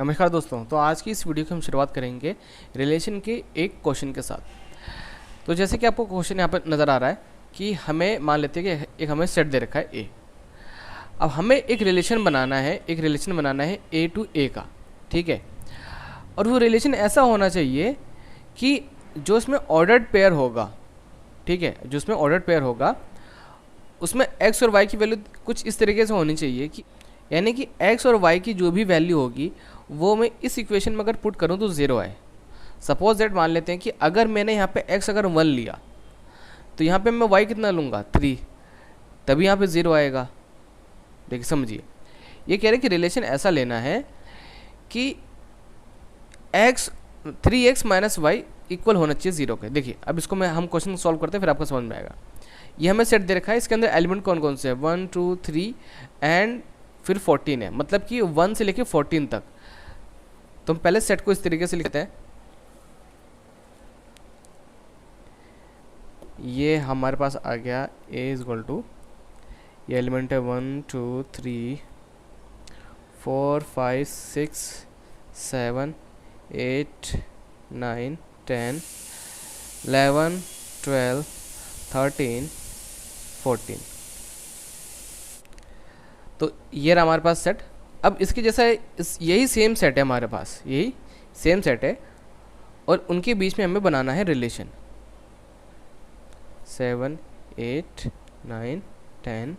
नमस्कार दोस्तों। तो आज की इस वीडियो की हम शुरुआत करेंगे रिलेशन के एक क्वेश्चन के साथ। तो जैसे कि आपको क्वेश्चन यहाँ पर नज़र आ रहा है कि हमें मान लेते हैं कि एक हमें सेट दे रखा है ए। अब हमें एक रिलेशन बनाना है ए टू ए का, ठीक है। और वो रिलेशन ऐसा होना चाहिए कि जो इसमें ऑर्डर्ड पेयर होगा, ठीक है, जो इसमें ऑर्डर्ड पेयर होगा उसमें एक्स और वाई की वैल्यू कुछ इस तरीके से होनी चाहिए कि यानी कि एक्स और वाई की जो भी वैल्यू होगी वो मैं इस इक्वेशन में अगर पुट करूँ तो ज़ीरो आए। सपोज दैट मान लेते हैं कि अगर मैंने यहाँ पे x अगर 1 लिया तो यहाँ पे मैं y कितना लूँगा 3, तभी यहाँ पे 0 आएगा। देखिए समझिए, ये कह रहे हैं कि रिलेशन ऐसा लेना है कि 3x माइनस वाई इक्वल होना चाहिए 0 के। देखिए अब इसको हम क्वेश्चन सॉल्व करते हैं, फिर आपको समझ में आएगा। ये हमें सेट दे रखा है, इसके अंदर एलिमेंट कौन कौन से हैं 1 2 3 एंड फिर 14 है, मतलब कि 1 से लेके 14 तक। तो हम पहले सेट को इस तरीके से लिखते हैं। ये हमारे पास आ गया a इज इक्वल टू, ये एलिमेंट है 1 2 3 4 5 6 7 8 9 10 11 12 13 14। तो ये रहा हमारे पास सेट। अब इसके जैसा यही सेम सेट है हमारे पास, यही सेम सेट है और उनके बीच में हमें बनाना है रिलेशन 7 8 9 10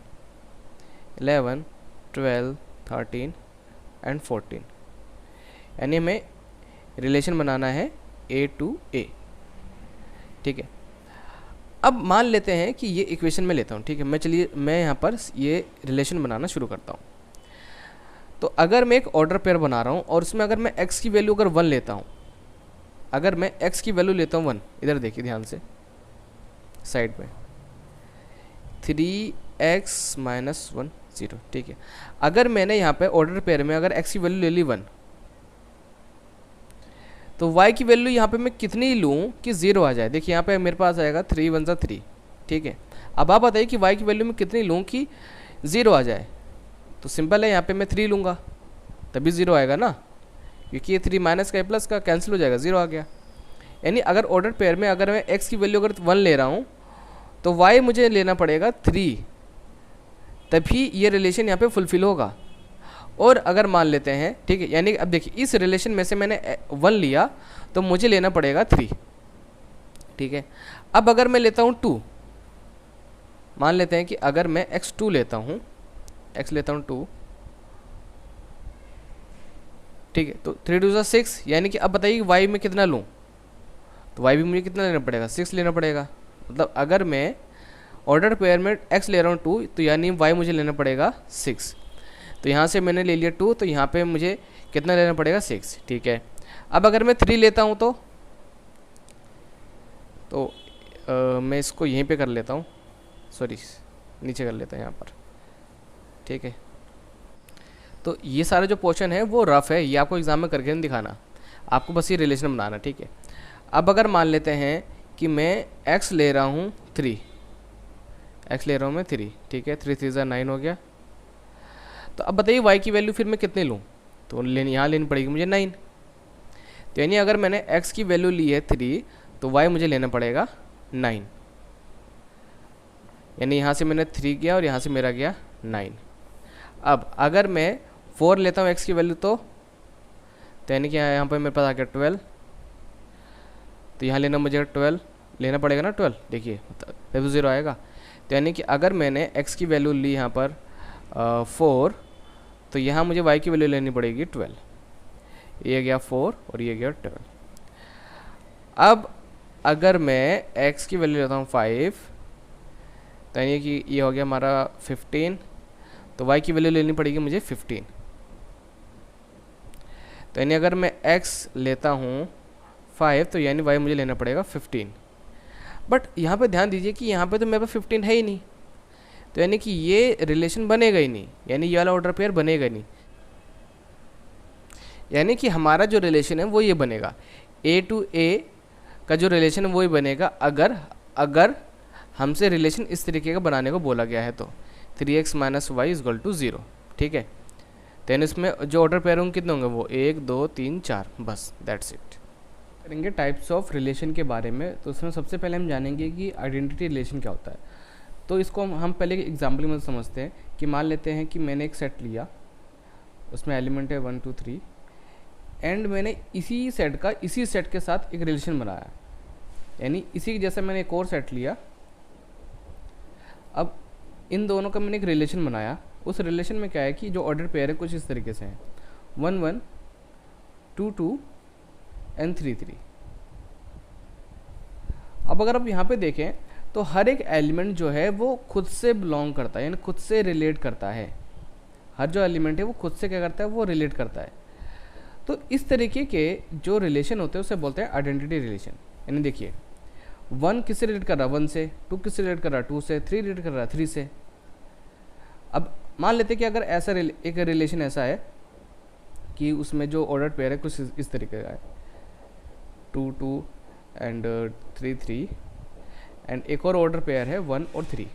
11 12 13 एंड 14, यानी हमें रिलेशन बनाना है ए टू ए, ठीक है। अब मान लेते हैं कि ये इक्वेशन में लेता हूँ, ठीक है। मैं यहाँ पर ये रिलेशन बनाना शुरू करता हूँ। तो अगर मैं एक ऑर्डर पेयर बना रहा हूँ और उसमें अगर मैं x की वैल्यू अगर 1 लेता हूँ, अगर मैं x की वैल्यू लेता हूँ 1, इधर देखिए ध्यान से साइड में 3x माइनस 1 0, ठीक है। अगर मैंने यहाँ पे ऑर्डर पेयर में अगर x की वैल्यू ले ली 1, तो y की वैल्यू यहाँ पे मैं कितनी लूँ कि 0 आ जाए। देखिए यहाँ पे मेरे पास आएगा 3 1 सा 3, ठीक है। अब आप बताइए कि y की वैल्यू मैं कितनी लूँ कि 0 आ जाए। तो सिंपल है, यहाँ पे मैं 3 लूँगा तभी 0 आएगा ना, क्योंकि ये 3 माइनस का प्लस का कैंसिल हो जाएगा, 0 आ गया। यानी अगर ऑर्डर पेयर में अगर मैं x की वैल्यू अगर 1 ले रहा हूँ तो y मुझे लेना पड़ेगा 3, तभी ये रिलेशन यहाँ पे फुलफिल होगा। और अगर मान लेते हैं, ठीक है, यानी अब देखिए इस रिलेशन में से मैंने 1 लिया तो मुझे लेना पड़ेगा 3, ठीक है। अब अगर मैं लेता हूँ 2, मान लेते हैं कि अगर मैं x2 लेता हूँ, x लेता हूँ 2, ठीक है। तो 3 2 6, यानी कि अब बताइए y में कितना लूँ, तो y भी मुझे कितना लेना पड़ेगा 6 लेना पड़ेगा। मतलब अगर मैं ऑर्डर पेयर में x ले रहा हूँ 2, तो यानी y मुझे लेना पड़ेगा 6। तो यहाँ से मैंने ले लिया 2, तो यहाँ पे मुझे कितना लेना पड़ेगा 6, ठीक है। अब अगर मैं 3 लेता हूँ तो मैं इसको यहीं पे कर लेता हूँ, सॉरी नीचे कर लेता हूँ यहाँ पर, ठीक है। तो ये सारा जो पोर्शन है वो रफ है, ये आपको एग्जाम में करके नहीं दिखाना, आपको बस ये रिलेशन बनाना, ठीक है। अब अगर मान लेते हैं कि मैं x ले रहा हूँ 3, x ले रहा हूँ मैं 3, ठीक है। 3 3 9 हो गया। तो अब बताइए y की वैल्यू फिर मैं कितनी लूँ, तो यहाँ लेनी पड़ेगी मुझे 9। तो यानी अगर मैंने x की वैल्यू ली है 3 तो y मुझे लेना पड़ेगा 9, यानी यहाँ से मैंने 3 गया और यहाँ से मेरा गया 9। अब अगर मैं 4 लेता हूँ x की वैल्यू तो यानी कि यहाँ पर मेरे पास आ गया 12, तो यहाँ लेना मुझे 12 लेना पड़ेगा ना 12, देखिए तब 0 आएगा। तो यानी कि अगर मैंने x की वैल्यू ली यहाँ पर 4, तो यहाँ मुझे y की वैल्यू लेनी पड़ेगी 12, ये गया 4 और ये गया 12। अब अगर मैं x की वैल्यू लेता हूँ 5, तो यानी कि ये हो गया हमारा 15, तो y की वैल्यू लेनी पड़ेगी मुझे 15। तो यानी अगर मैं x लेता हूँ 5, तो यानी y मुझे लेना पड़ेगा 15। बट यहाँ पे ध्यान दीजिए कि यहाँ पे तो मेरे पास 15 है ही नहीं, तो यानी कि ये रिलेशन बनेगा ही नहीं, यानी ये वाला ऑर्डर पेयर बनेगा नहीं। यानी कि हमारा जो रिलेशन है वो ये बनेगा, ए टू ए का जो रिलेशन है वो ही बनेगा अगर हमसे रिलेशन इस तरीके का बनाने को बोला गया है तो 3x minus y is equal to 0, ठीक है। देन इसमें जो ऑर्डर पेयर होंगे कितने होंगे, वो 1 2 3 4, बस दैट्स इट। करेंगे टाइप्स ऑफ रिलेशन के बारे में। तो उसमें सबसे पहले हम जानेंगे कि आइडेंटिटी रिलेशन क्या होता है। तो इसको हम पहले एग्जाम्पल में समझते हैं कि मान लेते हैं कि मैंने एक सेट लिया, उसमें एलिमेंट है 1 2 3, एंड मैंने इसी सेट के साथ एक रिलेशन बनाया, यानी इसी जैसे मैंने एक और सेट लिया। अब इन दोनों का मैंने एक रिलेशन बनाया। उस रिलेशन में क्या है कि जो ऑर्डर पेयर है कुछ इस तरीके से है, 1 1 2 2 एंड 3 3। अब अगर आप यहाँ पे देखें तो हर एक एलिमेंट जो है वो खुद से बिलोंग करता है, यानी खुद से रिलेट करता है। हर जो एलिमेंट है वो खुद से क्या करता है, वो रिलेट करता है। तो इस तरीके के जो रिलेशन होते हैं उसे बोलते हैं आइडेंटिटी रिलेशन। यानी देखिए 1 किससे रिलेट कर रहा है, 1 से, 2 किससे रिलेट कर रहा है, 2 से, 3 रिलेट कर रहा है 3 से। अब मान लेते हैं कि अगर ऐसा एक रिलेशन ऐसा है कि उसमें जो ऑर्डर पेयर है कुछ इस तरीके का है, 2 2 एंड 3 3, एंड एक और ऑर्डर पेयर है 1 और 3।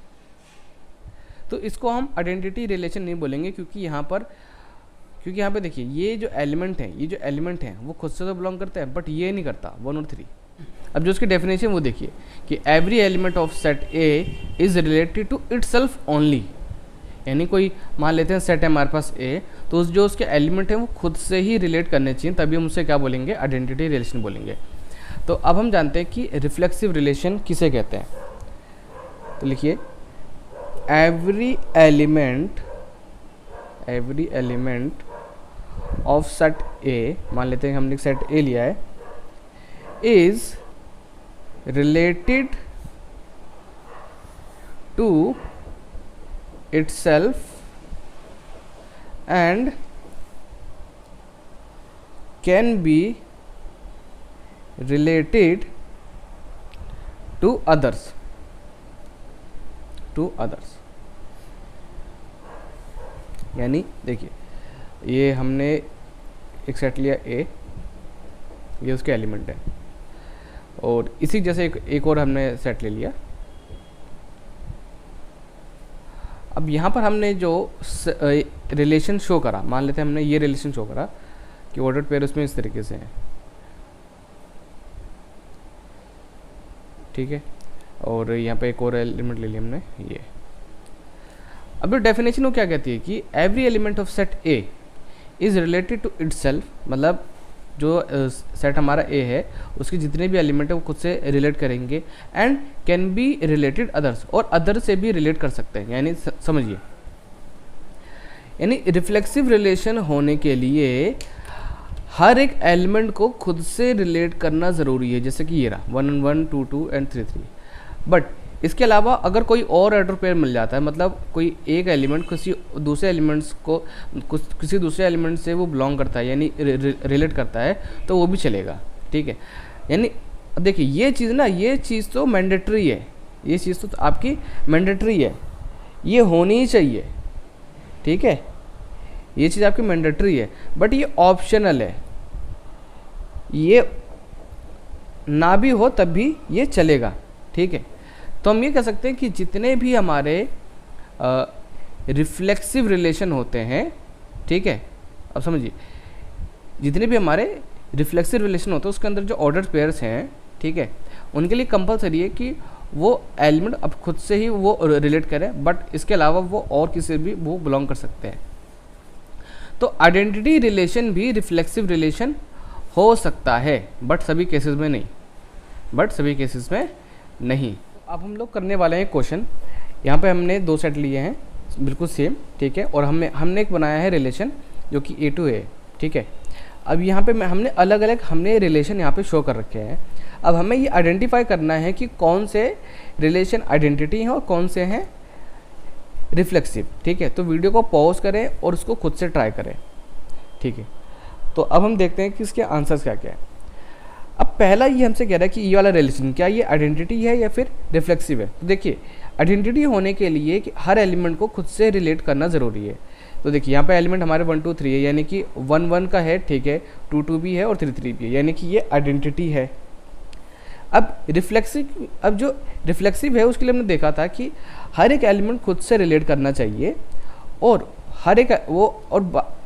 तो इसको हम आइडेंटिटी रिलेशन नहीं बोलेंगे, क्योंकि यहाँ पे देखिए ये जो एलिमेंट हैं वो खुद से तो बिलोंग करते हैं, बट ये नहीं करता 1 और 3। अब जो उसकी डेफिनेशन वो देखिए कि every element of set A is related to itself only. यानी कोई मान लेते हैं सेट है हमारे पास ए, तो जो उसके एलिमेंट हैं वो खुद से ही रिलेट करने चाहिए, तभी हम उसे क्या बोलेंगे, आइडेंटिटी रिलेशन बोलेंगे। तो अब हम जानते हैं कि रिफ्लेक्सिव रिलेशन किसे कहते हैं। तो लिखिए every element of set A, मान लेते हैं हमने सेट ए लिया है, is related to itself and can be related to others यानी देखिए ये हमने एक सेट लिया ए, ये उसके एलिमेंट है, और इसी जैसे एक और हमने सेट ले लिया। अब यहाँ पर हमने जो रिलेशन शो करा, मान लेते हैं हमने ये रिलेशन शो करा कि ऑर्डर पेयर उसमें इस तरीके से है, ठीक है, और यहाँ पे एक और एलिमेंट ले लिया हमने ये। अब जो डेफिनेशन वो क्या कहती है कि every element of set A is related to itself, मतलब जो सेट हमारा ए है उसके जितने भी एलिमेंट है वो खुद से रिलेट करेंगे, and can be related others, और अदर से भी रिलेट कर सकते हैं। यानी समझिए, यानी रिफ्लेक्सिव रिलेशन होने के लिए हर एक एलिमेंट को खुद से रिलेट करना ज़रूरी है, जैसे कि ये रहा 1 1 2 2 एंड 3 3। बट इसके अलावा अगर कोई और ऑर्डर पेयर मिल जाता है, मतलब कोई एक एलिमेंट किसी दूसरे एलिमेंट्स को किसी दूसरे एलिमेंट से वो बिलोंग करता है, यानी रिलेट करता है, तो वो भी चलेगा, ठीक है। यानी देखिए ये चीज़ तो मैंडेटरी है, ये चीज़ तो आपकी मैंडेटरी है, ये होनी ही चाहिए, ठीक है, ये चीज़ आपकी मैंडेटरी है, बट ये ऑप्शनल है, ये ना भी हो तब भी ये चलेगा, ठीक है। तो हम ये कह सकते हैं कि जितने भी हमारे रिफ्लेक्सिव रिलेशन होते हैं, ठीक है, अब समझिए, जितने भी हमारे रिफ्लेक्सिव रिलेशन होते हैं उसके अंदर जो ऑर्डर पेयर्स हैं, ठीक है, उनके लिए कंपलसरी है कि वो एलिमेंट अब खुद से ही वो रिलेट करें, बट इसके अलावा वो और किसी भी वो बिलोंग कर सकते हैं। तो आइडेंटिटी रिलेशन भी रिफ्लेक्सिव रिलेशन हो सकता है, बट सभी केसेस में नहीं। अब हम लोग करने वाले हैं क्वेश्चन। यहाँ पे हमने 2 सेट लिए हैं बिल्कुल सेम, ठीक है, और हमने एक बनाया है रिलेशन जो कि A to A, ठीक है। अब यहाँ पे हमने अलग अलग रिलेशन यहाँ पे शो कर रखे हैं। अब हमें ये आइडेंटिफाई करना है कि कौन से रिलेशन आइडेंटिटी हैं और कौन से हैं रिफ्लेक्सिव, ठीक है। तो वीडियो को पॉज करें और उसको खुद से ट्राई करें, ठीक है। तो अब हम देखते हैं कि इसके आंसर्स क्या क्या है। अब पहला ये हमसे कह रहा है कि ये वाला रिलेशन क्या ये आइडेंटिटी है या फिर रिफ्लेक्सिव है। तो देखिए आइडेंटिटी होने के लिए कि हर एलिमेंट को खुद से रिलेट करना ज़रूरी है। तो देखिए यहाँ पे एलिमेंट हमारे 1 2 3 है, यानी कि 1 1 का है, ठीक है, 2 2 भी है और 3 3 भी है, यानी कि ये आइडेंटिटी है। अब जो रिफ्लेक्सिव है उसके लिए हमने देखा था कि हर एक एलिमेंट खुद से रिलेट करना चाहिए और हर एक वो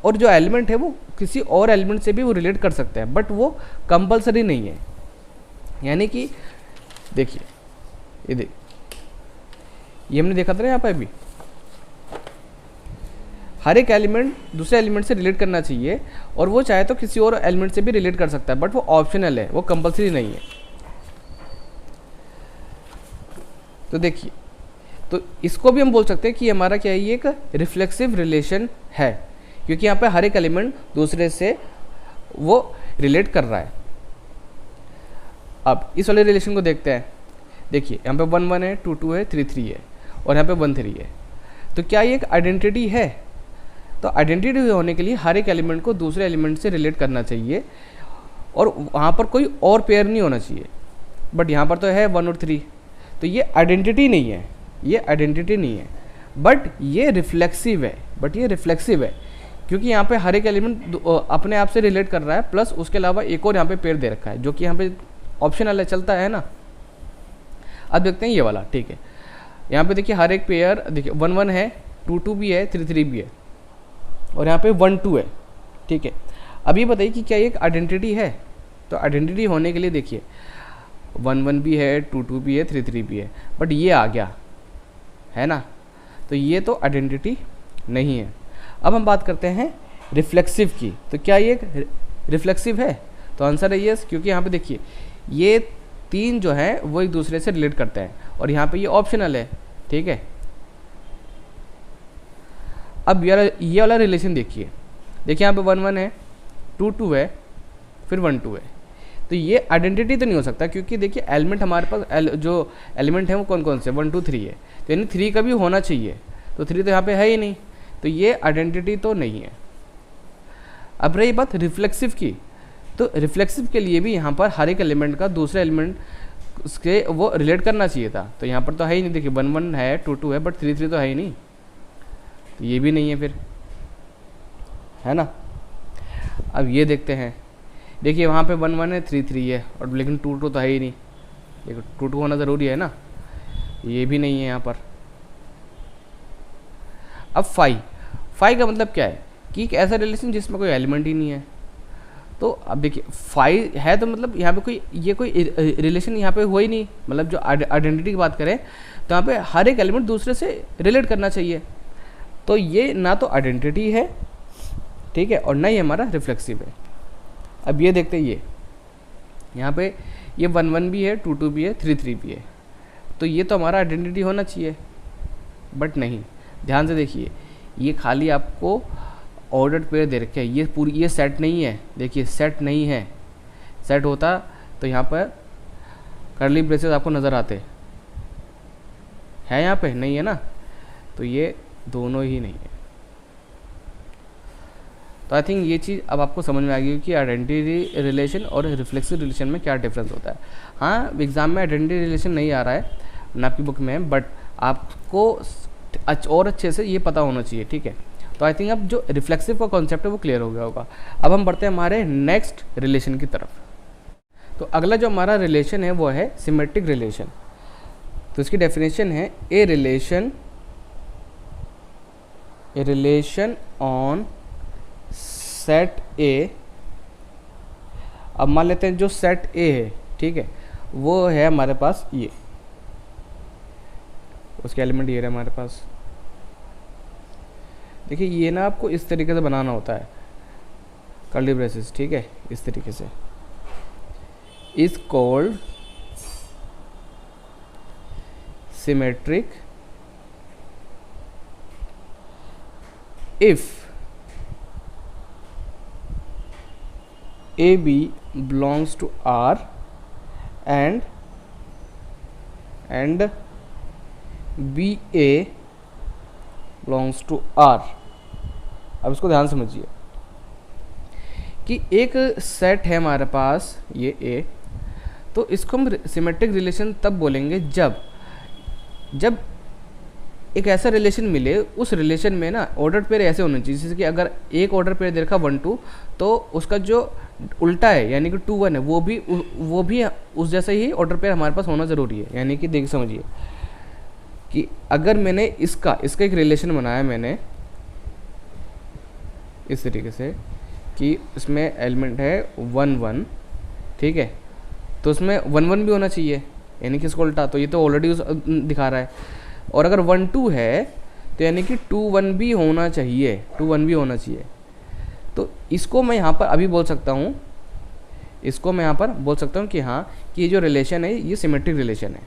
और जो एलिमेंट है वो किसी और एलिमेंट से भी वो रिलेट कर सकते हैं, बट वो कंपलसरी नहीं है। यानी कि देखिए ये हमने देखा था ना यहाँ पे अभी, हर एक एलिमेंट दूसरे एलिमेंट से रिलेट करना चाहिए, और वो चाहे तो किसी और एलिमेंट से भी रिलेट कर सकता है, बट वो ऑप्शनल है, वो कंपलसरी नहीं है। तो देखिए, तो इसको भी हम बोल सकते हैं कि हमारा क्या है, ये एक रिफ्लेक्सिव रिलेशन है, क्योंकि यहाँ पे हर एक एलिमेंट दूसरे से वो रिलेट कर रहा है। अब इस वाले रिलेशन को देखते हैं। देखिए यहाँ पे 1 1 है, 2 2 है, 3 3 है, और यहाँ पे 1 3 है। तो क्या ये एक आइडेंटिटी है? तो आइडेंटिटी होने के लिए हर एक एलिमेंट को दूसरे एलिमेंट से रिलेट करना चाहिए, और वहाँ पर कोई और पेयर नहीं होना चाहिए। बट यहाँ पर तो है 1 और 3, तो ये आइडेंटिटी नहीं है, ये आइडेंटिटी नहीं है, बट ये रिफ्लेक्सिव है, क्योंकि यहाँ पे हर एक एलिमेंट अपने आप से रिलेट कर रहा है, प्लस उसके अलावा एक और यहाँ पे पेयर दे रखा है, जो कि यहाँ पे ऑप्शनल है, चलता है ना। अब देखते हैं ये वाला, ठीक है। यहाँ पे देखिए हर एक पेयर, देखिए 1 1 है, 2 2 भी है, 3 3 भी है, और यहाँ पे 1 2 है, ठीक है। अब ये बताइए कि क्या ये एक आइडेंटिटी है? तो आइडेंटिटी होने के लिए देखिए 1 1 भी है, 2 2 भी है, 3 3 भी है, बट ये आ गया है ना, तो ये तो आइडेंटिटी नहीं है। अब हम बात करते हैं रिफ्लेक्सिव की। तो क्या ये एक रिफ्लेक्सिव है? तो आंसर है यस, क्योंकि यहाँ पे देखिए ये 3 जो है वो एक दूसरे से रिलेट करते हैं, और यहाँ पे ये ऑप्शनल है, ठीक है। अब ये वाला रिलेशन देखिए यहाँ पे 1 1 है, 2 2 है, फिर 1 2 है। तो ये आइडेंटिटी तो नहीं हो सकता, क्योंकि देखिए एलिमेंट हमारे पास जो एलिमेंट है वो कौन कौन से 1 2 3 है, तो यानी 3 का भी होना चाहिए, तो 3 तो यहाँ पे है ही नहीं, तो ये आइडेंटिटी तो नहीं है। अब रही बात रिफ्लेक्सिव की, तो रिफ्लेक्सिव के लिए भी यहाँ पर हर एक एलिमेंट का दूसरे एलिमेंट उसके वो रिलेट करना चाहिए था, तो यहाँ पर तो है ही नहीं। देखिए 1 1 है, 2 2 है, बट 3 3 तो है ही नहीं, तो ये भी नहीं है फिर, है ना। अब ये देखते हैं, देखिए वहाँ पे 1 1 है, 3 3 है, और लेकिन 2 2 तो है ही नहीं। देखो 2 2 होना ज़रूरी है ना, ये भी नहीं है यहाँ पर। अब 5 का मतलब क्या है कि एक ऐसा रिलेशन जिसमें कोई एलिमेंट ही नहीं है। तो अब देखिए 5 है, तो मतलब यहाँ पे कोई रिलेशन यहाँ पे हो ही नहीं, मतलब जो आइडेंटिटी की बात करें तो यहाँ पे हर एक एलिमेंट दूसरे से रिलेट करना चाहिए, तो ये ना तो आइडेंटिटी है, ठीक है, और ना ही हमारा रिफ्लेक्सिव है। अब ये देखते हैं, ये यहाँ पे ये 1 1 भी है, 2 2 भी है, 3 3 भी है, तो ये तो हमारा आइडेंटिटी होना चाहिए, बट नहीं। ध्यान से देखिए, ये खाली आपको ऑर्डर्ड पेयर दे रखे हैं, ये पूरी ये सेट नहीं है। देखिए सेट नहीं है, सेट होता तो यहाँ पर कर्ली ब्रेसेस आपको नज़र आते हैं, यहाँ पे नहीं है ना, तो ये दोनों ही नहीं है। तो आई थिंक ये चीज़ अब आपको समझ में आ गई कि आइडेंटिटी रिलेशन और रिफ्लेक्सिव रिलेशन में क्या डिफरेंस होता है। हाँ, एग्जाम में आइडेंटिटी रिलेशन नहीं आ रहा है ना आपकी बुक में, बट आपको और अच्छे से ये पता होना चाहिए, ठीक है। तो आई थिंक अब जो रिफ्लेक्सिव का कॉन्सेप्ट है वो क्लियर हो गया होगा। अब हम बढ़ते हैं हमारे नेक्स्ट रिलेशन की तरफ। तो अगला जो हमारा रिलेशन है वो है सिमेट्रिक रिलेशन। तो इसकी डेफिनेशन है ए रिलेशन ऑन सेट ए। अब मान लेते हैं जो सेट ए है, ठीक है, वो है हमारे पास ये, उसके एलिमेंट ये है हमारे पास। देखिए ये ना आपको इस तरीके से बनाना होता है, कर्ली ब्रेसेस, ठीक है, इस तरीके से, is called symmetric if AB belongs to R and BA belongs to R। अब इसको ध्यान समझिए कि एक सेट है हमारे पास ये A, तो इसको हम सिमेट्रिक रिलेशन तब बोलेंगे जब एक ऐसा रिलेशन मिले, उस रिलेशन में ना ऑर्डर पेयर ऐसे होने चाहिए, जैसे कि अगर एक ऑर्डर पेयर दे रखा 1 2, तो उसका जो उल्टा है यानी कि 2 1 है, वो भी उस जैसा ही ऑर्डर पेयर हमारे पास होना ज़रूरी है। यानी कि देख समझिए कि अगर मैंने इसका एक रिलेशन बनाया मैंने इस तरीके से कि इसमें एलिमेंट है 1 1, ठीक है, तो उसमें 1 1 भी होना चाहिए, यानी कि इसको उल्टा, तो ये तो ऑलरेडी दिखा रहा है। और अगर 1 2 है तो यानी कि 2 1 भी होना चाहिए, 2 1 भी होना चाहिए। तो इसको मैं यहाँ पर अभी बोल सकता हूँ, इसको मैं यहाँ पर बोल सकता हूँ कि हाँ, कि ये जो रिलेशन है ये सिमेट्रिक रिलेशन है।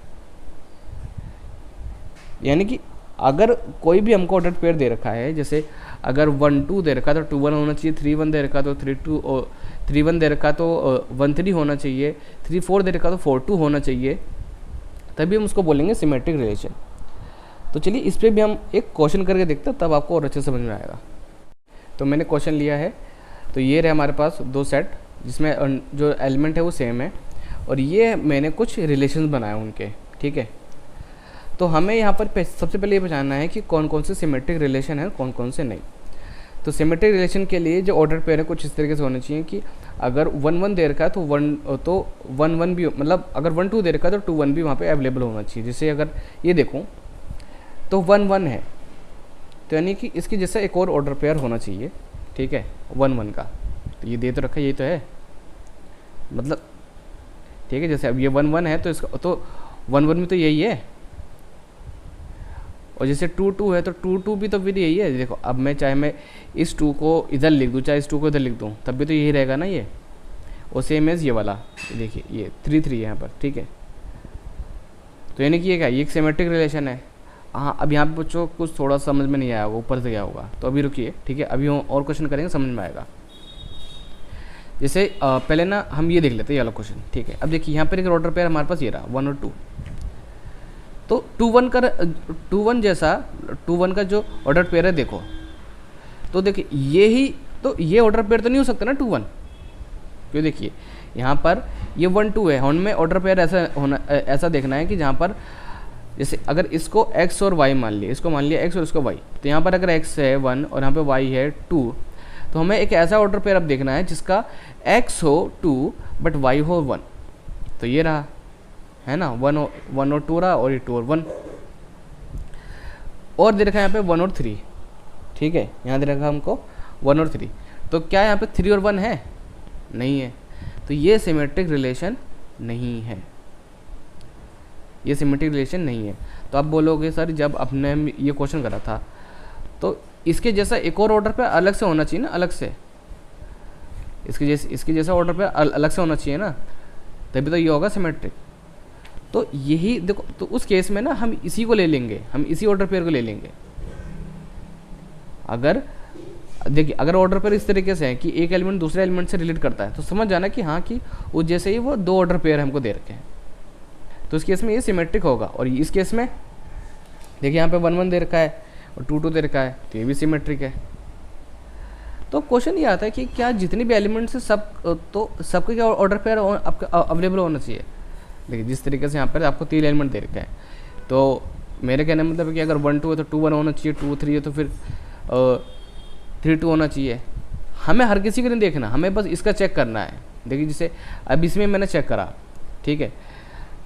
यानी कि अगर कोई भी हमको ऑर्डर पेयर दे रखा है, जैसे अगर 1 2 दे रखा है तो 2 1 होना चाहिए, 3 1 दे रखा तो 3 1 दे रखा तो 1 3 होना चाहिए, 3 4 दे रखा तो 4 2 होना चाहिए, तभी हम उसको बोलेंगे सिमेट्रिक रिलेशन। तो चलिए इस पर भी हम एक क्वेश्चन करके देखते हैं, तब आपको और अच्छे समझ में आएगा। तो मैंने क्वेश्चन लिया है, तो ये रहे हमारे पास 2 सेट जिसमें जो एलिमेंट है वो सेम है, और ये मैंने कुछ रिलेशन बनाए उनके, ठीक है। तो हमें यहाँ पर सबसे पहले ये पहचानना है कि कौन कौन से सिमेट्रिक रिलेशन है, कौन कौन से नहीं। तो सिमेट्रिक रिलेशन के लिए जो ऑर्डर पेयर है कुछ इस तरीके से होने चाहिए कि अगर 1 1 दे रखा है तो 1 1 भी, मतलब अगर 1 2 दे रखा है तो 2 1 भी वहाँ पे अवेलेबल होना चाहिए। जैसे अगर ये देखूँ तो 1 1 है, तो यानी कि इसके जैसा एक और ऑर्डर पेयर होना चाहिए, ठीक है, 1 1 का। तो ये दे तो रखा है, ये तो है, मतलब ठीक है। जैसे अब ये 1 1 है तो इसका तो 1 1 में तो यही है, और जैसे 2 2 है तो 2 2 भी तो फिर यही है। देखो अब मैं चाहे मैं इस 2 को इधर लिख दूँ, चाहे इस 2 को इधर लिख दूँ, तब भी तो यही रहेगा ना ये। और सेम एज ये वाला, देखिए ये 3 3 है यहाँ पर, ठीक है। तो यानी कि ये क्या, ये एक सिमेट्रिक रिलेशन है। हाँ, अब यहाँ पे बच्चों कुछ थोड़ा समझ में नहीं आया होगा, ऊपर से गया होगा, तो अभी रुकिए, ठीक है, अभी हम और क्वेश्चन करेंगे, समझ में आएगा। जैसे पहले ना हम ये देख लेते हैं ये वाला क्वेश्चन, ठीक है। अब देखिए यहाँ पर एक ऑर्डर पेयर हमारे पास ये रहा 1 और 2, तो 2 1 जैसा 2 1 का जो ऑर्डर पेयर है देखो, तो देखिए यही, तो ये ऑर्डर पेयर तो नहीं हो सकता ना 2 1, क्यों, देखिए यहाँ पर ये 1 2 है, हमें ऑर्डर पेयर ऐसा देखना है कि जहाँ पर जैसे अगर इसको x और y मान लिया, इसको मान लिया x और इसको y, तो यहाँ पर अगर x है 1 और यहाँ पे y है 2, तो हमें एक ऐसा ऑर्डर पेयर अब देखना है जिसका x हो 2 बट y हो 1। तो ये रहा, है ना, 1 और 2 रहा, और ये 2 और 1, और दे रखा है यहाँ पे 1 और 3, ठीक है, यहाँ दे रखा हमको 1 और 3। तो क्या यहाँ पे 3 और 1 है? नहीं है, तो ये सिमेट्रिक रिलेशन नहीं है, ये सिमेट्रिक रिलेशन नहीं है। तो आप बोलोगे सर जब अपने ये क्वेश्चन करा था तो इसके जैसा एक और ऑर्डर पे अलग से होना चाहिए ना, अलग से इसके जैसा ऑर्डर पे अलग से होना चाहिए ना, तभी तो ये होगा सिमेट्रिक। तो यही देखो, तो उस केस में ना हम इसी को ले लेंगे, हम इसी ऑर्डर पेयर को ले लेंगे। अगर देखिए अगर ऑर्डर पेयर इस तरीके से है कि एक एलिमेंट दूसरे एलिमेंट से रिलेट करता है, तो समझ जाना कि हाँ कि वो जैसे ही वो 2 ऑर्डर पेयर हमको दे रखे हैं, तो इस केस में ये सिमेट्रिक होगा। और इस केस में देखिए यहाँ पे 1 1 दे रखा है और 2 2 दे रखा है, तो ये भी सिमेट्रिक है। तो क्वेश्चन ये आता है कि क्या जितने भी एलिमेंट्स हैं सबके क्या ऑर्डर पेयर आपका अवेलेबल होना चाहिए। देखिए जिस तरीके से यहाँ पर आपको 3 एलिमेंट दे रखा है, तो मेरे कहने मतलब है कि अगर 1 2 है तो 2 1 होना चाहिए, 2 3 है तो फिर 3 2 होना चाहिए। हमें हर किसी को नहीं देखना, हमें बस इसका चेक करना है। देखिए जैसे अब इसमें मैंने चेक करा, ठीक है,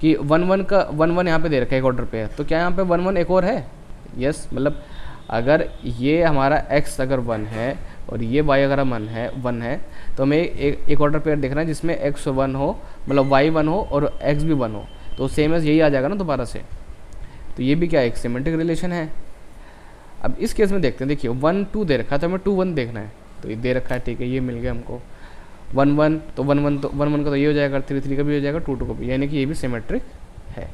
कि 1 1 का 1 1 यहाँ पे दे रखा है एक ऑर्डर पेयर, तो क्या यहाँ पे 1 1 एक और है? यस, मतलब अगर ये हमारा x अगर 1 है और ये y अगर 1 है, तो हमें एक ऑर्डर पेयर देखना है जिसमें x 1 हो, मतलब y 1 हो और x भी 1 हो, तो सेम एज यही आ जाएगा ना दोबारा से। तो ये भी क्या एक सिमेट्रिक रिलेशन है। अब इस केस में देखते हैं, देखिए 1 2 दे रखा है तो हमें 2 1 देखना है, तो ये दे रखा है, ठीक है, ये मिल गया हमको। 1 1 तो 1 1 का तो ये हो जाएगा, 3 3 का भी हो जाएगा, 2 2 का भी, यानी कि ये भी सिमेट्रिक है।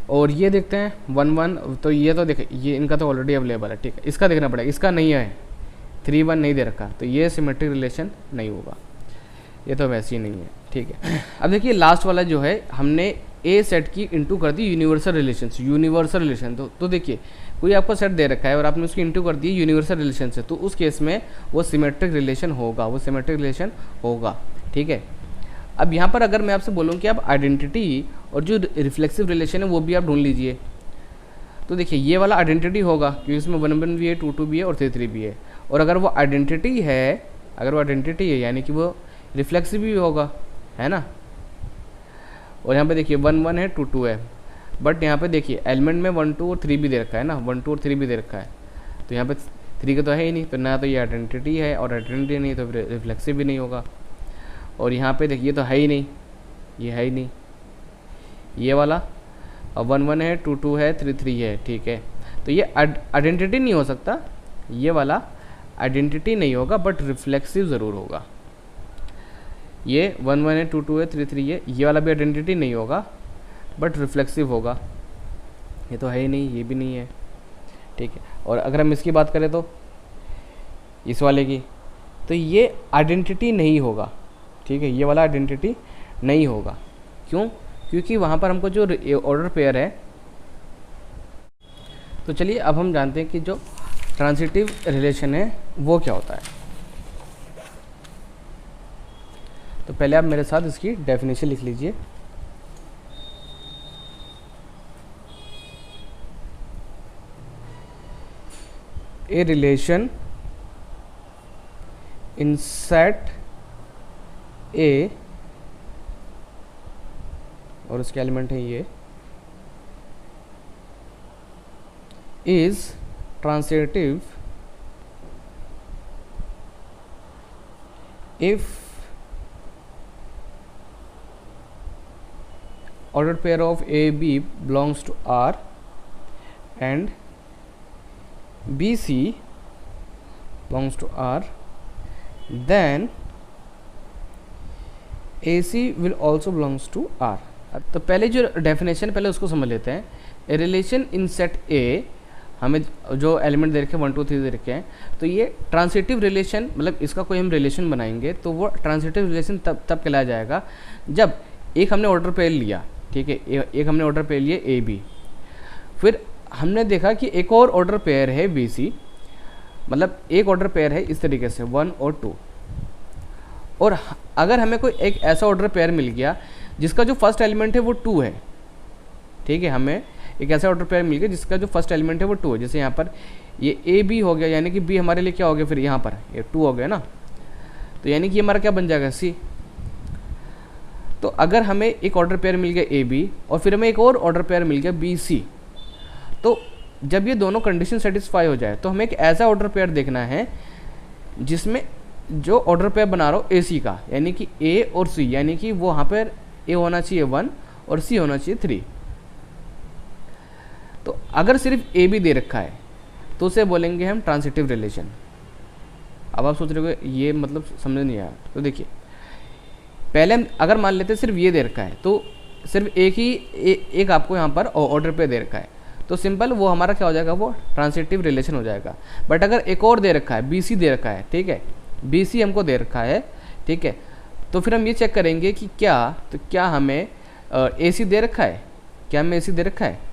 और ये देखते हैं 1 1, तो ये तो देखिए ये इनका तो ऑलरेडी अवेलेबल है, ठीक है, इसका देखना पड़ेगा, इसका नहीं है, 3 1 नहीं दे रखा, तो ये सिमेट्रिक रिलेशन नहीं होगा, ये तो वैसे ही नहीं है, ठीक है। अब देखिए लास्ट वाला जो है, हमने ए सेट की इंटू कर दी यूनिवर्सल रिलेशन। तो देखिए कोई आपको सेट दे रखा है और आपने उसकी इंटू कर दी यूनिवर्सल रिलेशन से, तो उस केस में वो सिमेट्रिक रिलेशन होगा, ठीक है। अब यहाँ पर अगर मैं आपसे बोलूँ कि आप आइडेंटिटी और जो रिफ्लेक्सिव रिलेशन है वो भी आप ढूंढ लीजिए, तो देखिए ये वाला आइडेंटिटी होगा क्योंकि इसमें 1 1 भी है, 2 2 भी है और 3 3 भी है। और अगर वो आइडेंटिटी है यानी कि वो रिफ्लेक्सिव भी होगा, है ना। और यहाँ पे देखिए 1 1 है, 2 2 है, बट यहाँ पे देखिए एलिमेंट में 1 2 और 3 भी दे रखा है ना, 1 2 और 3 भी दे रखा है, तो यहाँ पे 3 का तो है ही नहीं, फिर ना तो ये आइडेंटिटी है और आइडेंटिटी नहीं तो फिर रिफ्लेक्सिव भी नहीं होगा। और यहाँ पे देखिए तो है ही नहीं, ये है ही नहीं ये वाला, और 1 1 है, 2 2 है, 3 3 है, ठीक है। तो ये आइडेंटिटी नहीं हो सकता, ये वाला आइडेंटिटी नहीं होगा, बट रिफ्लेक्सिव ज़रूर होगा। ये 1 1 है, 2 2 है, 3 3 है, ये वाला भी आइडेंटिटी नहीं होगा बट रिफ्लेक्सिव होगा। ये तो है ही नहीं, ये भी नहीं है, ठीक है। और अगर हम इसकी बात करें तो इस वाले की, तो ये आइडेंटिटी नहीं होगा, ठीक है, ये वाला आइडेंटिटी नहीं होगा। क्यों? क्योंकि वहाँ पर हमको जो ऑर्डर पेयर है। तो चलिए अब हम जानते हैं कि जो ट्रांजिटिव रिलेशन है वो क्या होता है। तो पहले आप मेरे साथ इसकी डेफिनेशन लिख लीजिए। ए रिलेशन इन सेट ए, और उसके एलिमेंट है ये, is transitive if ordered pair of A B belongs to R and B C belongs to R, then A C will also belongs to R। तो पहले जो definition पहले उसको समझ लेते हैं। ए रिलेशन इन सेट ए, हमें जो एलिमेंट दे रखे हैं 1 2 3 दे रखे हैं, तो ये ट्रांजिटिव रिलेशन, मतलब इसका कोई हम रिलेशन बनाएंगे तो वो ट्रांजिटिव रिलेशन तब कहलाया जाएगा जब एक हमने ऑर्डर पेयर लिया, ठीक है, एक हमने ऑर्डर पेयर लिया ए बी, फिर हमने देखा कि एक और ऑर्डर पेयर है बी सी, मतलब एक ऑर्डर पेयर है इस तरीके से 1 और 2, और अगर हमें कोई एक ऐसा ऑर्डर पेयर मिल गया जिसका जो फर्स्ट एलिमेंट है वो 2 है, ठीक है, हमें एक ऐसा ऑर्डर पेयर मिल गया जिसका जो फर्स्ट एलिमेंट है वो 2 है, जैसे यहाँ पर ये ए बी हो गया, यानी कि बी हमारे लिए क्या हो गया, फिर यहाँ पर ये 2 हो गया ना, तो यानी कि ये हमारा क्या बन जाएगा, सी। तो अगर हमें एक ऑर्डर पेयर मिल गया ए बी और फिर हमें एक और ऑर्डर पेयर मिल गया बी सी, तो जब ये दोनों कंडीशन सेटिस्फाई हो जाए तो हमें एक ऐसा ऑर्डर पेयर देखना है जिसमें जो ऑर्डर पेयर बना रहा हो ए सी का, यानी कि ए और सी, यानी कि वो वहाँ पर ए होना चाहिए 1 और सी होना चाहिए 3। तो अगर सिर्फ ए बी दे रखा है तो उसे बोलेंगे हम ट्रांजिटिव रिलेशन। अब आप सोच रहे हो ये मतलब समझ नहीं आया, तो देखिए पहले हम अगर मान लेते हैं सिर्फ ये दे रखा है तो सिर्फ एक आपको यहाँ पर ऑर्डर पे दे रखा है, तो सिंपल वो हमारा क्या हो जाएगा, वो ट्रांजिटिव रिलेशन हो जाएगा। बट अगर एक और दे रखा है, बी सी दे रखा है, ठीक है, बी सी हमको दे रखा है, ठीक है, तो फिर हम ये चेक करेंगे कि क्या हमें ए सी दे रखा है, क्या हमें ए सी दे रखा है।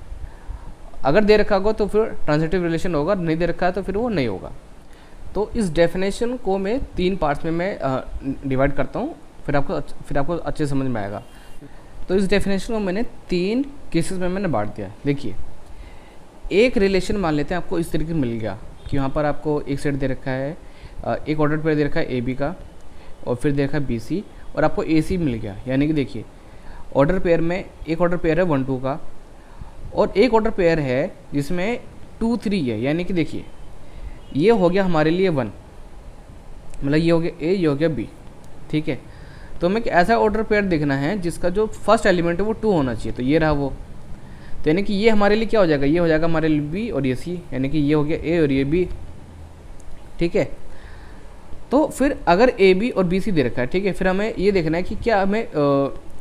अगर दे रखा होगा तो फिर ट्रांजिटिव रिलेशन होगा, नहीं दे रखा है तो फिर वो नहीं होगा। तो इस डेफिनेशन को मैं 3 पार्ट्स में मैं डिवाइड करता हूँ, फिर आपको अच्छे समझ में आएगा। तो इस डेफिनेशन को मैंने 3 केसेस में मैंने बांट दिया। देखिए, एक रिलेशन मान लेते हैं आपको इस तरीके मिल गया कि वहाँ पर आपको एक सेट दे रखा है, एक ऑर्डर पेयर दे रखा है ए बी का, और फिर दे रखा है बी सी, और आपको ए सी मिल गया। यानी कि देखिए ऑर्डर पेयर में एक ऑर्डर पेयर है 1 2 का, और एक ऑर्डर पेयर है जिसमें 2 3 है, यानी कि देखिए ये हो गया हमारे लिए 1, मतलब ये हो गया ए, ये हो गया बी, ठीक है। तो हमें ऐसा ऑर्डर पेयर देखना है जिसका जो फर्स्ट एलिमेंट है वो 2 होना चाहिए, तो ये रहा वो। तो यानी कि ये हमारे लिए क्या हो जाएगा, ये हो जाएगा हमारे लिए बी और ये सी, यानी कि ये हो गया ए और ये बी, ठीक है। तो फिर अगर ए बी और बी सी दे रखा है, ठीक है, फिर हमें ये देखना है कि क्या हमें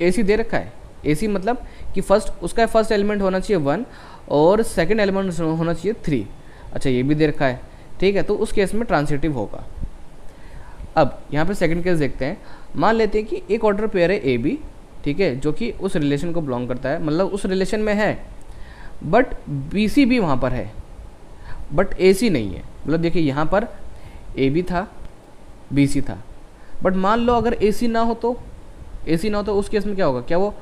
ए सी दे रखा है। ए सी मतलब कि उसका फर्स्ट एलिमेंट होना चाहिए 1 और सेकंड एलिमेंट होना चाहिए 3। अच्छा, ये भी दे रखा है, ठीक है, तो उस केस में ट्रांजिटिव होगा। अब यहाँ पे सेकंड केस देखते हैं। मान लेते हैं कि एक ऑर्डर पेयर है ए बी, ठीक है, जो कि उस रिलेशन को बिलोंग करता है, मतलब उस रिलेशन में है, बट बी सी भी वहाँ पर है, बट ए सी नहीं है। मतलब देखिए यहाँ पर ए बी था, बी सी था, बट मान लो अगर ए सी ना हो तो उस केस में क्या होगा, क्या वो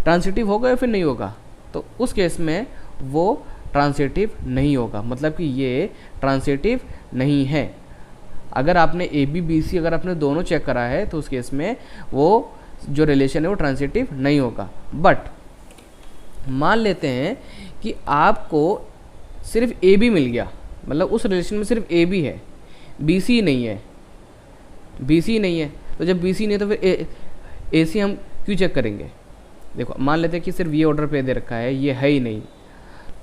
ट्रांजिटिव होगा या फिर नहीं होगा। तो उस केस में वो ट्रांजिटिव नहीं होगा, मतलब कि ये ट्रांजिटिव नहीं है। अगर आपने ए बी बी सी अगर आपने दोनों चेक करा है तो उस केस में वो जो रिलेशन है वो ट्रांजिटिव नहीं होगा। बट मान लेते हैं कि आपको सिर्फ ए बी मिल गया, मतलब उस रिलेशन में सिर्फ ए बी है, बी सी नहीं है, बी सी नहीं है। तो जब बी सी नहीं है तो फिर ए सी हम क्यों चेक करेंगे? देखो मान लेते हैं कि सिर्फ ये ऑर्डर पे दे रखा है, ये है ही नहीं,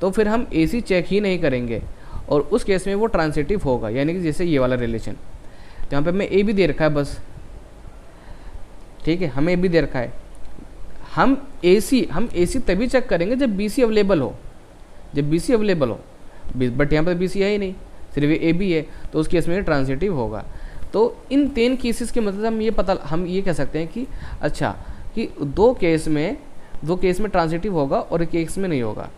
तो फिर हम ए सी चेक ही नहीं करेंगे और उस केस में वो ट्रांसिटिव होगा। यानी कि जैसे ये वाला रिलेशन, तो यहाँ पे हमें ए भी दे रखा है बस, ठीक है, हमें ए भी दे रखा है। हम ए सी तभी चेक करेंगे जब बी सी अवेलेबल हो, जब बी सी अवेलेबल हो, बट यहाँ पर बी सी है ही नहीं, सिर्फ ए बी है, तो उस केस में ट्रांसिटिव होगा। तो इन 3 केसेस के मतलब हम ये कह सकते हैं कि अच्छा कि दो केस में ट्रांसिटिव होगा और एक केस में नहीं होगा।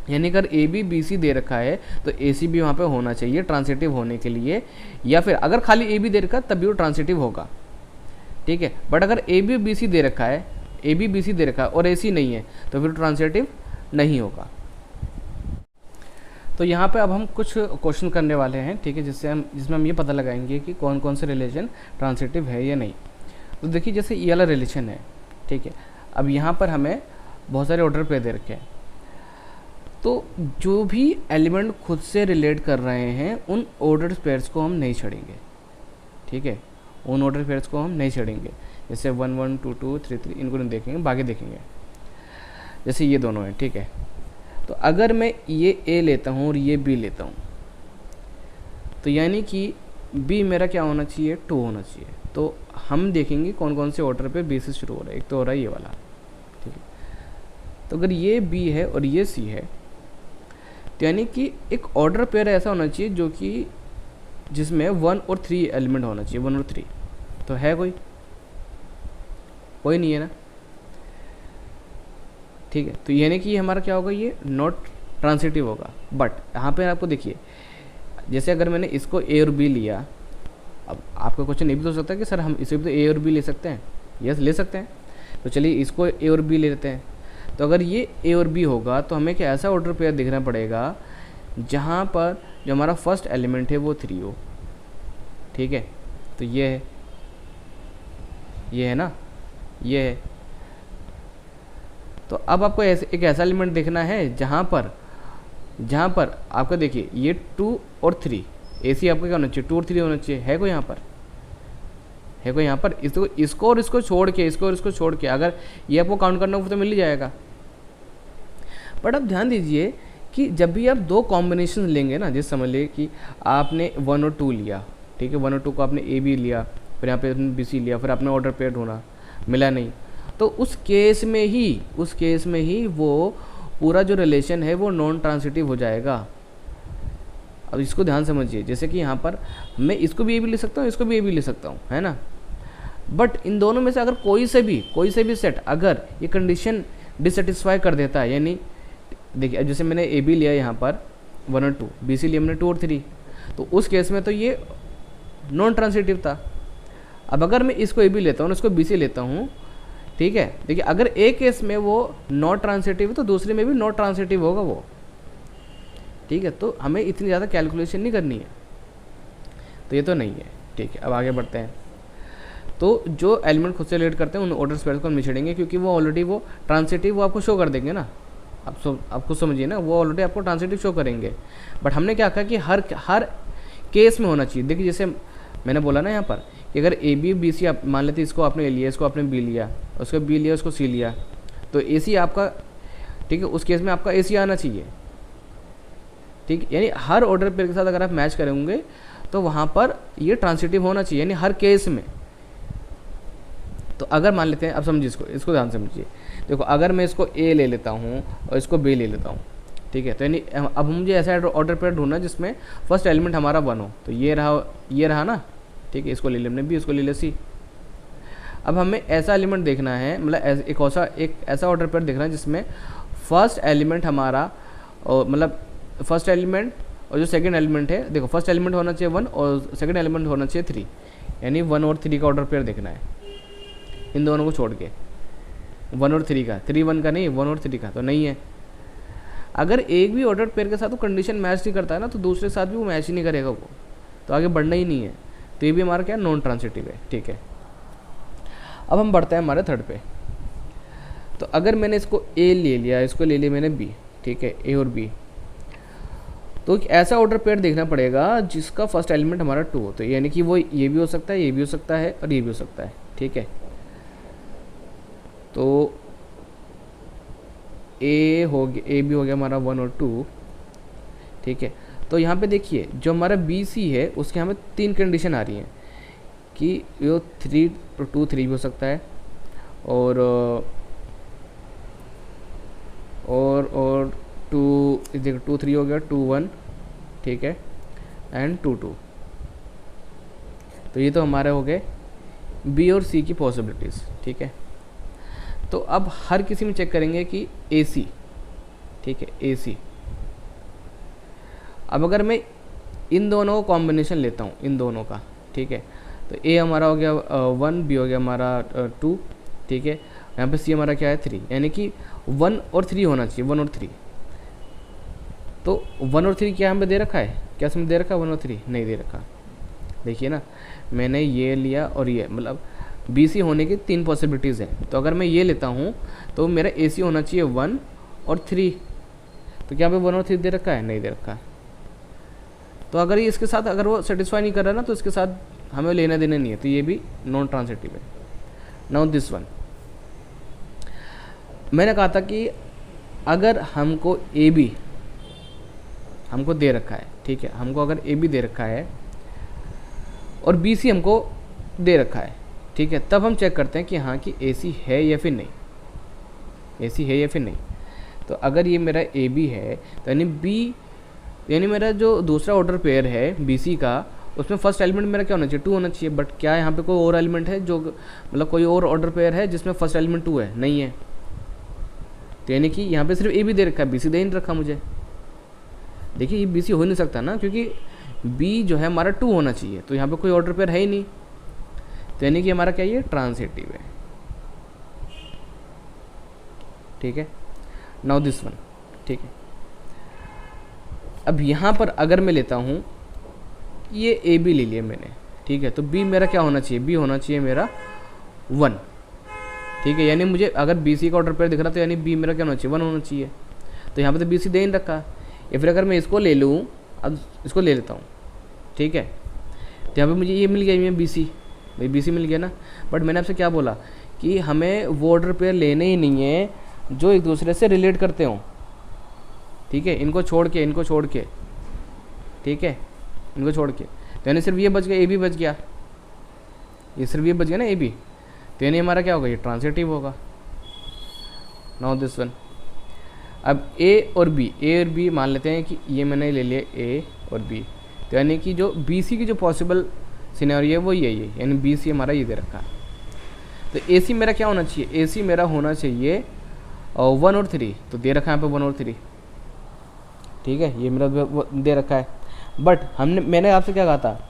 यानी अगर ए बी बी सी दे रखा है तो ए सी भी वहाँ पे होना चाहिए ट्रांसिटिव होने के लिए, या फिर अगर खाली ए बी दे रखा है तभी वो ट्रांसिटिव होगा, ठीक है। बट अगर ए बी बी सी दे रखा है, ए बी बी सी दे रखा है और ए सी नहीं है तो फिर ट्रांसिटिव नहीं होगा। तो यहाँ पे अब हम कुछ क्वेश्चन करने वाले हैं, ठीक है, जिसमें हम ये पता लगाएंगे कि कौन कौन से रिलेशन ट्रांसिटिव है या नहीं। तो देखिए जैसे ये वाला रिलेशन है, ठीक है, अब यहाँ पर हमें बहुत सारे ऑर्डर पे दे रखे हैं, तो जो भी एलिमेंट खुद से रिलेट कर रहे हैं उन ऑर्डर पेयर्स को हम नहीं छेड़ेंगे, ठीक है, उन ऑर्डर पेयर्स को हम नहीं छेड़ेंगे। जैसे 1 1 2 2 3 3 इनको नहीं देखेंगे, बाकी देखेंगे। जैसे ये दोनों हैं, ठीक है, तो अगर मैं ये ए लेता हूँ और ये बी लेता हूँ, तो यानी कि बी मेरा क्या होना चाहिए, 2 होना चाहिए। तो हम देखेंगे कौन कौन से ऑर्डर पे बी से शुरू हो रहा है। एक तो हो रहा है ये वाला, ठीक है, तो अगर ये बी है और ये सी है, तो यानी कि एक ऑर्डर पेयर ऐसा होना चाहिए जो कि जिसमें 1 और 3 एलिमेंट होना चाहिए, 1 और 3। तो है कोई नहीं है ना, ठीक है। तो यानी कि हमारा क्या होगा, ये नॉट ट्रांसिटिव होगा। बट यहाँ पे आपको देखिए, जैसे अगर मैंने इसको ए और बी लिया, अब आपका क्वेश्चन ये भी तो हो सकता है कि सर हम इसे भी तो ए और बी ले सकते हैं। यस, ले सकते हैं। तो चलिए इसको ए और बी ले लेते हैं। तो अगर ये ए और बी होगा तो हमें क्या ऐसा ऑर्डर पेयर देखना पड़ेगा जहाँ पर जो हमारा फर्स्ट एलिमेंट है वो 3 हो, ठीक है। तो ये है ना, ये है। तो अब आपको एक ऐसा एलिमेंट देखना है जहाँ पर आपको देखिए ये 2 और 3 ए सी आपका क्या होना चाहिए, 2 और 3 होना चाहिए। है कोई यहाँ पर, इसको और इसको छोड़ के अगर ये आपको काउंट करना हो तो मिल ही जाएगा। बट अब ध्यान दीजिए कि जब भी आप 2 कॉम्बिनेशन लेंगे ना, जैसे समझ लीजिए कि आपने 1 और 2 लिया, ठीक है, 1 और 2 को आपने ए बी लिया, फिर यहाँ पे आपने बी सी लिया, फिर आपने ऑर्डर पेयर ढूंढा, मिला नहीं, तो उस केस में ही वो पूरा जो रिलेशन है वो नॉन ट्रांसिटिव हो जाएगा। अब इसको ध्यान समझिए, जैसे कि यहाँ पर मैं इसको भी ए भी ले सकता हूँ, इसको भी ए भी ले सकता हूँ, है ना। बट इन दोनों में से अगर कोई से भी सेट अगर ये कंडीशन डिससेटिस्फाई कर देता है, यानी देखिए जैसे मैंने ए बी लिया यहाँ पर 1 और 2, बी सी लिया मैंने 2 और 3, तो उस केस में तो ये नॉन ट्रांसिटिव था। अब अगर मैं इसको ए बी लेता हूँ, इसको बी सी लेता हूँ, ठीक है, देखिए अगर एक केस में वो नॉट ट्रांसिटिव है तो दूसरे में भी नॉट ट्रांसिटिव होगा वो, ठीक है। तो हमें इतनी ज़्यादा कैलकुलेशन नहीं करनी है, तो ये तो नहीं है, ठीक है। अब आगे बढ़ते हैं। तो जो एलिमेंट खुद से रिलेट करते हैं उन ऑर्डर पेयर्स को हम नहीं छेड़ेंगे, क्योंकि वो ऑलरेडी वो ट्रांसिटिव वो आपको शो कर देंगे ना। आप खुद समझिए ना, वो ऑलरेडी आपको ट्रांसिटिव शो करेंगे। बट हमने क्या कहा कि हर केस में होना चाहिए। देखिए जैसे मैंने बोला ना यहाँ पर कि अगर ए बी बी सी आप मान लेते, इसको आपने ए लिया, इसको आपने बी लिया, उसको बी लिया, उसको सी लिया, तो ए सी आपका, ठीक है, उस केस में आपका ए सी आना चाहिए, ठीक। यानी हर ऑर्डर पेयर के साथ अगर आप मैच करेंगे तो वहाँ पर ये ट्रांसिटिव होना चाहिए, यानी हर केस में। तो अगर मान लेते हैं, अब समझिए इसको ध्यान समझिए। देखो अगर मैं इसको ए ले लेता हूँ और इसको बी ले लेता हूँ, ठीक है, तो यानी अब मुझे ऐसा ऑर्डर पेयर ढूंढना जिसमें फर्स्ट एलिमेंट हमारा 1 हो। तो ये रहा ना, ठीक है, इसको ले लिया हमने बी, इसको ले लिया सी। अब हमें ऐसा एलिमेंट देखना है, मतलब एक ऐसा ऑर्डर पेयर देखना है जिसमें फर्स्ट एलिमेंट हमारा मतलब फर्स्ट एलिमेंट और जो सेकंड एलिमेंट है, देखो फर्स्ट एलिमेंट होना चाहिए 1 और सेकंड एलिमेंट होना चाहिए 3, यानी 1 और 3 का ऑर्डर पेयर देखना है, इन दोनों को छोड़ के। 1 और 3 का, 3 1 का नहीं, 1 और 3 का तो नहीं है। अगर एक भी ऑर्डर पेयर के साथ वो कंडीशन मैच नहीं करता है ना, तो दूसरे के साथ भी वो मैच ही नहीं करेगा, वो तो आगे बढ़ना ही नहीं है। तो ये भी हमारा क्या नॉन ट्रांसिटिव है, ठीक है। अब हम बढ़ते हैं हमारे थर्ड पे। तो अगर मैंने इसको ए ले लिया, इसको ले लिया मैंने बी, ठीक है, ए और बी, तो एक ऐसा ऑर्डर पेयर देखना पड़ेगा जिसका फर्स्ट एलिमेंट हमारा 2 हो। तो यानी कि वो ये भी हो सकता है, ये भी हो सकता है और ये भी हो सकता है, ठीक है। तो ए भी हो गया हमारा 1 और 2, ठीक है। तो यहाँ पे देखिए जो हमारा बी सी है उसके यहाँ पे 3 कंडीशन आ रही हैं कि यो 3 2 3 भी हो सकता है और 2 देखो 2 3 हो गया, 2 1, ठीक है, एंड 2 2। तो ये तो हमारे हो गए बी और सी की पॉसिबिलिटीज़, ठीक है। तो अब हर किसी में चेक करेंगे कि ए सी, ठीक है, ए सी। अब अगर मैं इन दोनों को कॉम्बिनेशन लेता हूँ, इन दोनों का, ठीक है, तो ए हमारा हो गया 1, बी हो गया हमारा 2, ठीक है, यहाँ पे सी हमारा क्या है 3, यानी कि 1 और 3 होना चाहिए, 1 और 3। तो 1 और 3 क्या हमें दे रखा है, क्या इसमें दे रखा है 1 और 3? नहीं दे रखा। देखिए ना, मैंने ये लिया और ये, मतलब बी सी होने की 3 पॉसिबिलिटीज़ हैं। तो अगर मैं ये लेता हूँ तो मेरा ए सी होना चाहिए 1 और 3। तो क्या पे 1 और 3 दे रखा है? नहीं दे रखा। तो अगर ये इसके साथ अगर वो सेटिस्फाई नहीं कर रहा ना, तो इसके साथ हमें लेना देना नहीं है, तो ये भी नॉन ट्रांसिटिव है। नाउ दिस वन, मैंने कहा था कि अगर हमको ए बी हमको दे रखा है, ठीक है, हमको अगर ए बी दे रखा है और बी सी हमको दे रखा है, ठीक है, तब हम चेक करते हैं कि हाँ कि ए सी है या फिर नहीं, ए सी है या फिर नहीं। तो अगर ये मेरा ए बी है तो यानी बी, यानी मेरा जो दूसरा ऑर्डर पेयर है बी सी का, उसमें फर्स्ट एलिमेंट मेरा क्या होना चाहिए? 2 होना चाहिए। बट क्या यहाँ पे कोई और एलिमेंट है जो, मतलब कोई और ऑर्डर पेयर है जिसमें फर्स्ट एलिमेंट 2 है? नहीं है। तो यानी कि यहाँ पे सिर्फ ए बी दे रखा है, बी सी दे नहीं रखा मुझे। देखिए ये बी सी हो नहीं सकता ना, क्योंकि बी जो है हमारा 2 होना चाहिए, तो यहाँ पे कोई ऑर्डर पेयर है ही नहीं। तो यानी कि हमारा क्या ये ट्रांसिटिव है, ठीक है। नाउ दिस वन, ठीक है। अब यहाँ पर अगर मैं लेता हूँ ये ए बी ले लिया मैंने, ठीक है, तो बी मेरा क्या होना चाहिए? बी होना चाहिए मेरा 1, ठीक है। यानी मुझे अगर बी सी का ऑर्डर पेयर दिख रहा तो यानी बी मेरा क्या होना चाहिए? 1 होना चाहिए। तो यहाँ पे तो बी सी दे नहीं रखा। या फिर अगर मैं इसको ले लूँ, अब इसको ले लेता हूँ, ठीक है, तो यहाँ पे मुझे ये मिल गया, ये बी सी, भाई बी सी मिल गया ना। बट मैंने आपसे क्या बोला कि हमें वो ऑर्डर पेयर लेने ही नहीं है जो एक दूसरे से रिलेट करते हों, ठीक है, इनको छोड़ के, ठीक है, इनको छोड़ के। तो यानी सिर्फ ये बच गया, ए बी बच गया, ये सिर्फ ये बच गया ना ए बी। तो यानी हमारा क्या होगा? ये ट्रांसिटिव होगा। नाउ दिस वन, अब ए और बी मान लेते हैं कि ये मैंने ले लिया ए और बी। तो यानी कि जो बी सी की जो पॉसिबल सिनेरियो है वो यही है, यानी बी सी हमारा ये दे रखा है। तो ए सी मेरा क्या होना चाहिए? ए सी मेरा होना चाहिए 1 और 3। तो दे रखा है यहाँ पे 1 और 3, ठीक है, ये मेरा दे रखा है। बट मैंने आपसे क्या कहा था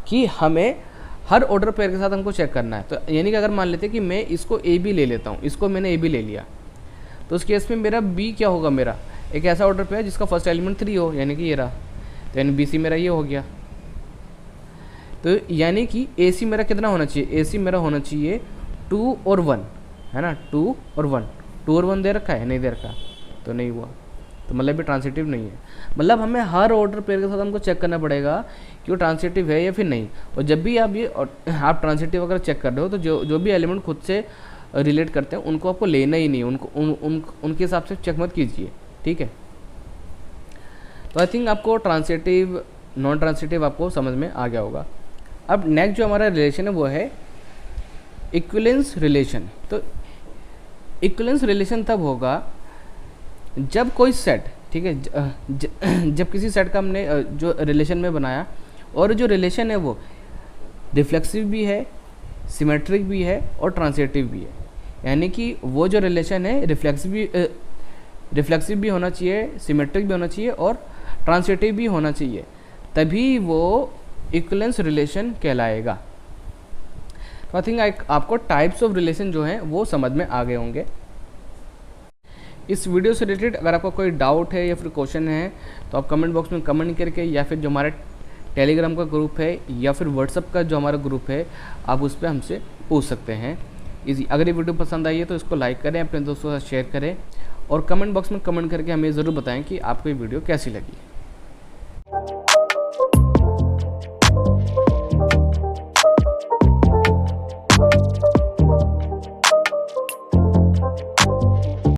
कि हमें हर ऑर्डर पेयर के साथ हमको चेक करना है। तो यानी कि अगर मान लेते कि मैं इसको ए बी ले लेता हूँ, इसको मैंने ए बी ले लिया, तो उस केस में मेरा बी क्या होगा? मेरा एक ऐसा ऑर्डर पेयर जिसका फर्स्ट एलिमेंट 3 हो, यानी कि ये रहा। तो यानी बी सी मेरा ये हो गया। तो यानी कि ए सी मेरा कितना होना चाहिए? ए सी मेरा होना चाहिए 2 और 1, है ना, 2 और 1। 2 और 1 दे रखा है? नहीं दे रखा, तो नहीं हुआ। तो मतलब ये ट्रांसिटिव नहीं है। मतलब हमें हर ऑर्डर पेयर के साथ हमको चेक करना पड़ेगा कि वो ट्रांसिटिव है या फिर नहीं। और जब भी आप ट्रांसिटिव अगर चेक कर रहे हो तो जो भी एलिमेंट खुद से रिलेट करते हैं उनको आपको लेना ही नहीं, उनके हिसाब से चेक मत कीजिए, ठीक है। तो आई थिंक आपको ट्रांसिटिव नॉन ट्रांसिटिव आपको समझ में आ गया होगा। अब नेक्स्ट जो हमारा रिलेशन है वो है इक्विवेलेंस रिलेशन। तो इक्विवेलेंस रिलेशन तब होगा जब कोई सेट, ठीक है, जब किसी सेट का हमने जो रिलेशन में बनाया और जो रिलेशन है वो रिफ्लेक्सिव भी है, सिमेट्रिक भी है और ट्रांसिटिव भी है। यानी कि वो जो रिलेशन है रिफ्लेक्सिव भी होना चाहिए, सिमेट्रिक भी होना चाहिए और ट्रांसिटिव भी होना चाहिए, तभी वो इक्विवेलेंस रिलेशन कहलाएगा। तो आई थिंक आपको टाइप्स ऑफ रिलेशन जो हैं वो समझ में आ गए होंगे। इस वीडियो से रिलेटेड अगर आपका कोई डाउट है या फिर क्वेश्चन है तो आप कमेंट बॉक्स में कमेंट करके, या फिर जो हमारा टेलीग्राम का ग्रुप है या फिर व्हाट्सअप का जो हमारा ग्रुप है, आप उस पर हमसे पूछ सकते हैं। अगर ये वीडियो पसंद आई है तो इसको लाइक करें, अपने दोस्तों के साथ शेयर करें और कमेंट बॉक्स में कमेंट करके हमें ज़रूर बताएं कि आपको ये वीडियो कैसी लगी।